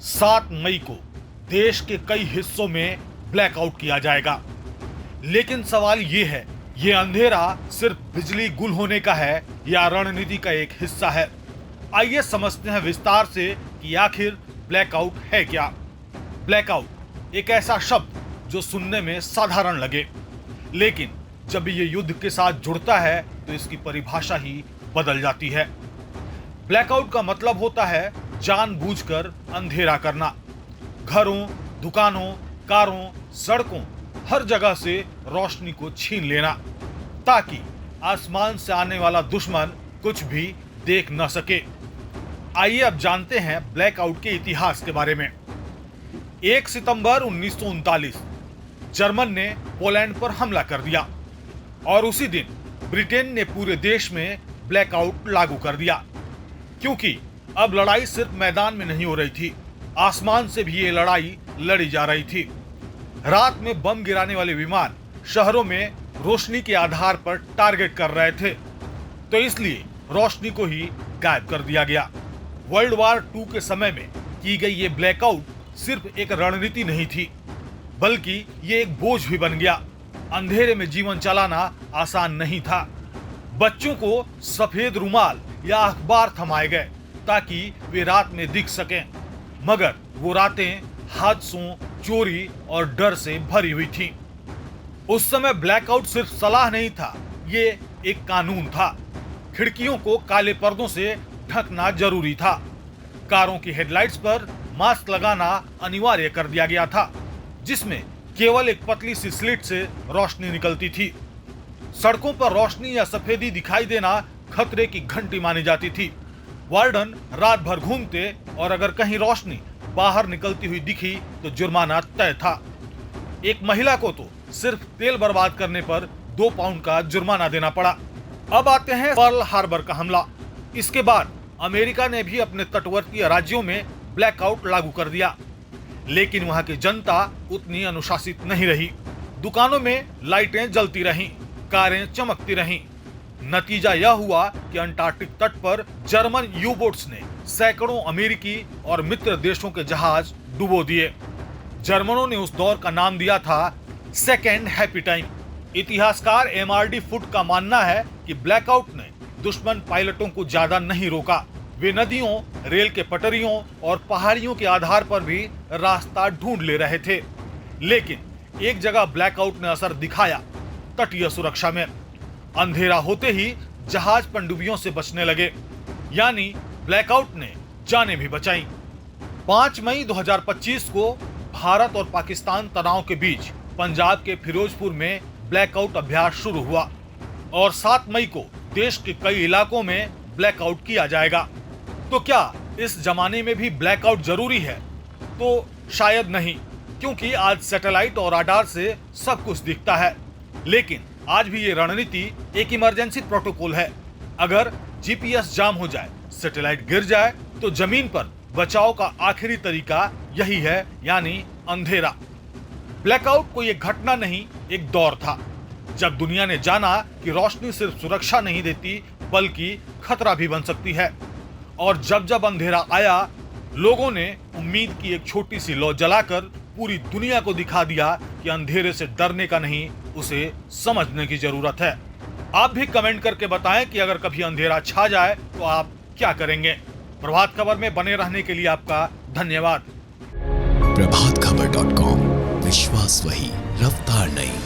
7 मई को देश के कई हिस्सों में ब्लैकआउट किया जाएगा। लेकिन सवाल ये है, ये अंधेरा सिर्फ बिजली गुल होने का है या रणनीति का एक हिस्सा है? आइए समझते हैं विस्तार से कि आखिर ब्लैकआउट है क्या। ब्लैकआउट एक ऐसा शब्द जो सुनने में साधारण लगे, लेकिन जब ये युद्ध के साथ जुड़ता है तो इसकी परिभाषा ही बदल जाती है। ब्लैकआउट का मतलब होता है जानबूझकर अंधेरा करना। घरों, दुकानों, कारों, सड़कों, हर जगह से रोशनी को छीन लेना ताकि आसमान से आने वाला दुश्मन कुछ भी देख न सके। आइए अब जानते हैं ब्लैकआउट के इतिहास के बारे में। 1 सितंबर 1939 जर्मन ने पोलैंड पर हमला कर दिया और उसी दिन ब्रिटेन ने पूरे देश में ब्लैकआउट लागू कर दिया, क्योंकि अब लड़ाई सिर्फ मैदान में नहीं हो रही थी, आसमान से भी ये लड़ाई लड़ी जा रही थी। रात में बम गिराने वाले विमान शहरों में रोशनी के आधार पर टारगेट कर रहे थे, तो इसलिए रोशनी को ही गायब कर दिया गया। वर्ल्ड वॉर 2 के समय में की गई ये ब्लैकआउट सिर्फ एक रणनीति नहीं थी, बल्कि ये एक बोझ भी बन गया। अंधेरे में जीवन चलाना आसान नहीं था। बच्चों को सफेद रुमाल या अखबार थमाए गए ताकि वे रात में दिख सकें, मगर वो रातें हादसों, चोरी और डर से भरी हुई थीं। उस समय ब्लैकआउट सिर्फ सलाह नहीं था, ये एक कानून था। खिड़कियों को काले पर्दों से ढकना जरूरी था। कारों की हेडलाइट्स पर मास्क लगाना अनिवार्य कर दिया गया था, जिसमें केवल एक पतली सी स्लिट से रोशनी निकलती थी। सड़कों पर रोशनी या सफेदी दिखाई देना खतरे की घंटी मानी जाती थी। वार्डन रात भर घूमते और अगर कहीं रोशनी बाहर निकलती हुई दिखी तो जुर्माना तय था। एक महिला को तो सिर्फ तेल बर्बाद करने पर 2 पाउंड का जुर्माना देना पड़ा। अब आते हैं पर्ल हार्बर का हमला। इसके बाद अमेरिका ने भी अपने तटवर्ती राज्यों में ब्लैकआउट लागू कर दिया, लेकिन वहां की जनता उतनी अनुशासित नहीं रही। दुकानों में लाइटें जलती रहीं, कारें चमकती रहीं। नतीजा यह हुआ कि अंटार्कटिक तट पर जर्मन यू-बोट्स ने सैकड़ों अमेरिकी और मित्र देशों के जहाज डुबो दिए। जर्मनों ने उस दौर का नाम दिया था सेकेंड हैप्पी टाइम। इतिहासकार MRD फुट का मानना है कि ब्लैकआउट ने दुश्मन पायलटों को ज्यादा नहीं रोका। वे नदियों, रेल के पटरियों और पहाड़ियों के आधार पर भी रास्ता ढूंढ ले रहे थे। लेकिन एक जगह ब्लैकआउट ने असर दिखाया, तटीय सुरक्षा में। अंधेरा होते ही जहाज पनडुब्बियों से बचने लगे, यानी ब्लैकआउट ने जानें भी बचाईं। 5 मई 2025 को भारत और पाकिस्तान तनाव के बीच पंजाब के फिरोजपुर में ब्लैकआउट अभ्यास शुरू हुआ और 7 मई को देश के कई इलाकों में ब्लैकआउट किया जाएगा। तो क्या इस जमाने में भी ब्लैकआउट जरूरी है? तो शायद नहीं, क्योंकि आज सैटेलाइट और राडार से सब कुछ दिखता है। लेकिन आज भी ये रणनीति एक इमरजेंसी प्रोटोकॉल है। अगर GPS जाम हो जाए, सैटेलाइट गिर जाए, तो जमीन पर बचाव का आखिरी तरीका यही है, यानी अंधेरा। ब्लैकआउट कोई एक घटना नहीं, एक दौर था जब दुनिया ने जाना कि रोशनी सिर्फ सुरक्षा नहीं देती, बल्कि खतरा भी बन सकती है। और जब जब अंधेरा आया, लोगों ने उम्मीद की एक छोटी सी लौ जलाकर पूरी दुनिया को दिखा दिया कि अंधेरे से डरने का नहीं, उसे समझने की जरूरत है। आप भी कमेंट करके बताएं कि अगर कभी अंधेरा छा जाए तो आप क्या करेंगे। प्रभात खबर में बने रहने के लिए आपका धन्यवाद। प्रभातखबर.com, विश्वास वही, रफ्तार नहीं।